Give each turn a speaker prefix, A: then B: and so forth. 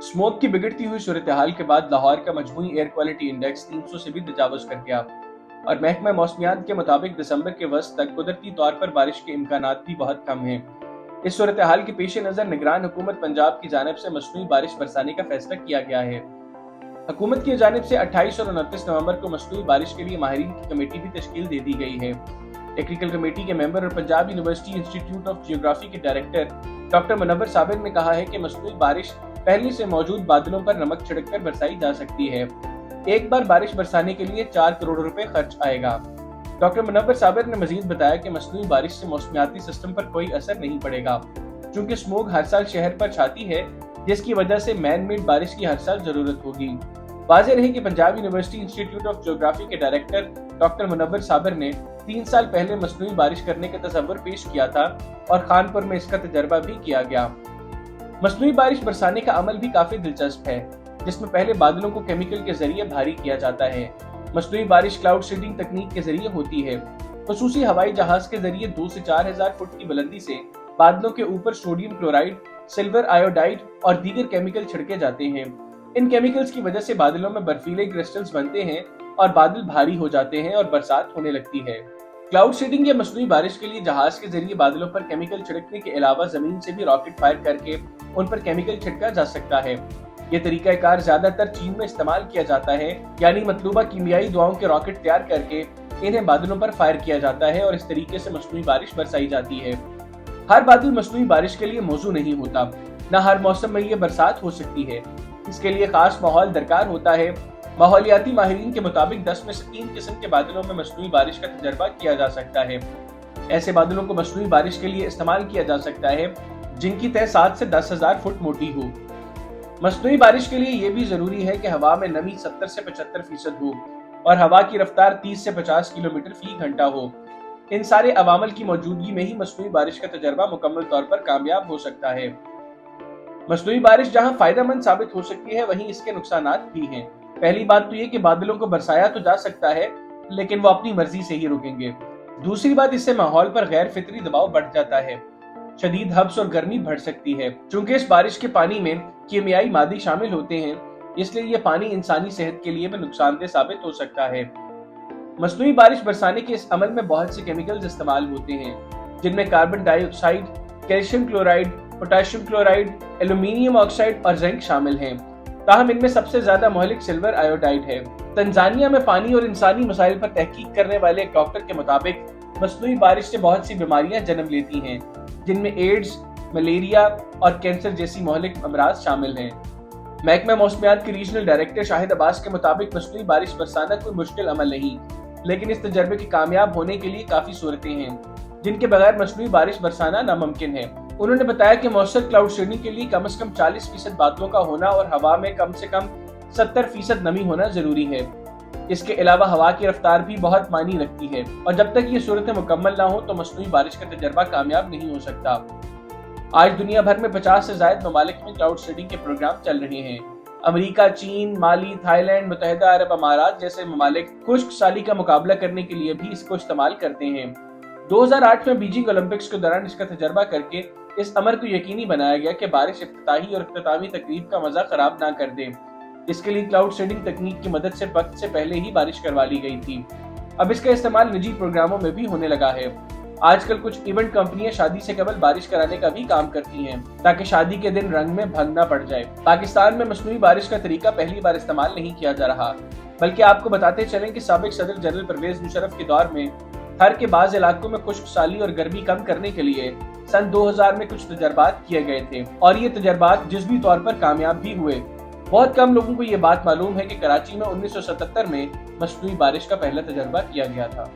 A: Smoke की बिगड़ती हुई सूरत-ए-हाल के बाद लाहौर का मजमूई एयर क्वालिटी इंडेक्स 300 से भी तजावुज़ कर गया और महकमा मौसमियात के मुताबिक दिसंबर के वस्त तक कुदरती तौर पर बारिश के इम्कानात भी बहुत कम हैं। इस सूरत-ए-हाल के पेश नज़र निगरान हुकूमत पंजाब की जानिब से मसनूई बारिश बरसाने का फैसला किया गया है। हुकूमत की जानिब से 28 और 29 नवंबर को मसनूई बारिश के लिए माहिरीन की कमेटी भी तश्कील दे दी गई है। टेक्निकल कमेटी के मेंबर और Punjab university institute of geography के डायरेक्टर डॉक्टर मुनव्वर साबिर ने कहा है कि मसनूई बारिश पहले से मौजूद बादलों पर नमक छिड़ककर बरसाई जा सकती है। एक बार बारिश बरसाने के लिए 4 करोड़ रुपए खर्च आएगा। डॉक्टर मुनव्वर साबिर ने मजीद बताया कि मसनूई बारिश से मौसमियाती सिस्टम पर कोई असर नहीं पड़ेगा, चूंकि स्मोक हर साल शहर पर छाती है, जिसकी वजह से मैन मेड बारिश की हर साल जरूरत होगी। वाज़ेह रहे कि Punjab university institute of geography के डायरेक्टर डॉक्टर मुनव्वर साबिर ने 3 साल पहले मसनूई बारिश करने का तसव्वुर पेश किया था और खानपुर में इसका तजर्बा भी किया गया। मसनूई बारिश बरसाने का अमल भी काफी दिलचस्प है, जिसमें पहले बादलों को केमिकल के जरिए भारी किया जाता है। मसनूई बारिश क्लाउड सीडिंग तकनीक के जरिए होती है। खुसूसी हवाई जहाज के जरिए 2 से 4000 फुट की बुलंदी से बादलों के ऊपर सोडियम क्लोराइड, सिल्वर आयोडाइड और दीगर केमिकल छिड़के जाते हैं। इन केमिकल्स की वजह से बादलों में बर्फीले क्रिस्टल्स बनते हैं और बादल भारी हो जाते हैं और बरसात होने लगती है। क्लाउड सीडिंग या मसनूई बारिश के लिए जहाज के जरिए बादलों पर केमिकल छिड़कने के अलावा जमीन से भी रॉकेट फायर करके उन पर केमिकल छिड़का जा सकता है। ये तरीकाकार ज्यादातर चीन में इस्तेमाल किया जाता है, यानी मतलूबा कीमियाई दवाओं के रॉकेट तैयार करके इन्हें बादलों पर फायर किया जाता है और इस तरीके से मसनूई बारिश बरसाई जाती है। हर बादल मसनूई बारिश के लिए मौजू नहीं होता, न हर मौसम में ये बरसात हो सकती है। इसके लिए खास माहौल दरकार होता है। माहौलियाती माहिरीन के मुताबिक 10 में से 3 किस्म के बादलों में मसनूई बारिश का तजर्बा किया जा सकता है। ऐसे बादलों को मसनूई बारिश के लिए इस्तेमाल किया जा सकता है जिनकी तह 7 से 10,000 फुट मोटी हो। मसनूई बारिश के लिए ये भी जरूरी है कि हवा में नमी 70 से 75% हो और हवा की रफ्तार 30 से 50 किलोमीटर फी घंटा हो। इन सारे अवामल की मौजूदगी में ही मसनूई बारिश का तजर्बा मुकम्मल तौर पर कामयाब हो सकता है। मसनूई बारिश जहां फायदेमंद साबित हो सकती है, वहीं इसके नुकसानात भी हैं। पहली बात तो ये कि बादलों को बरसाया तो जा सकता है, लेकिन वो अपनी मर्जी से ही रुकेंगे। दूसरी बात, इससे माहौल पर गैर फितरी दबाव बढ़ जाता है। शदीद हब्स और गर्मी बढ़ सकती है। चूंकि इस बारिश के पानी में कीमियाई मादे शामिल होते हैं, इसलिए ये पानी इंसानी सेहत के लिए भी नुकसानदेह साबित हो सकता है। मसनूई बारिश बरसाने के इस अमल में बहुत से केमिकल्स इस्तेमाल होते हैं, जिनमें carbon dioxide, calcium chloride, potassium chloride, aluminium oxide और जिंक शामिल हैं। ताहम इनमें सबसे ज्यादा मोहलिक सिल्वर आयोडाइड है। तंजानिया में पानी और इंसानी मसाइल पर तहकीक करने वाले एक डॉक्टर के मुताबिक मसनूई बारिश से बहुत सी बीमारियां जन्म लेती हैं, जिनमें एड्स, मलेरिया और कैंसर जैसी मोहलिक अमराज शामिल हैं। महकमा मौसमियात के रीजनल डायरेक्टर शाहिद अब्बास के मुताबिक मसनूई बारिश बरसाना कोई मुश्किल अमल नहीं, लेकिन इस तजर्बे के कामयाब होने के लिए काफी सूरतें हैं जिनके बगैर मसनूई बारिश बरसाना नामुमकिन है। उन्होंने बताया कि मौसर क्लाउड सीडिंग के लिए कम से कम 40% बादलों का होना और हवा में कम से कम 70% नमी होना जरूरी है। इसके अलावा हवा की रफ्तार भी बहुत मायने रखती है और जब तक ये सूरतें मुकम्मल ना हो तो मसनूई बारिश का तजर्बा कामयाब नहीं हो सकता। आज दुनिया भर में 50 से ज्यादा ममालिक में क्लाउड सीडिंग के प्रोग्राम चल रहे हैं। अमेरिका, चीन, माली, थाईलैंड, मुत्तहिदा अरब अमारात जैसे ममालिक खुश्क साली का मुकाबला करने के लिए भी इसको इस्तेमाल करते हैं। 2008 में बीजिंग ओलंपिक्स के दौरान इसका तजर्बा करके इस अमर को यकीनी बनाया गया कि बारिश इफ्तिताही और इख्तितामी तकरीब का मजा खराब ना कर दे। इसके लिए क्लाउड सीडिंग तकनीक की मदद से वक्त से पहले ही बारिश करवा ली गई थी। अब इसका इस्तेमाल निजी प्रोग्रामों में भी होने लगा है। आजकल कुछ इवेंट कंपनियां शादी से कबल बारिश कराने का भी काम करती हैं, ताकि शादी के दिन रंग में भंग ना पड़ जाए। पाकिस्तान में मसनूई बारिश का तरीका पहली बार इस्तेमाल नहीं किया जा रहा, बल्कि आपको बताते चलें कि साबिक सदर जनरल परवेज मुशर्रफ के दौर में थर के बाज़ इलाकों में खुश्क साली और गर्मी कम करने के लिए सन 2000 में कुछ तजर्बात किए गए थे और ये तजर्बात जुज़वी तौर पर कामयाब भी हुए। बहुत कम लोगों को ये बात मालूम है कि कराची में 1977 में मसनूई बारिश का पहला तजर्बा किया गया था।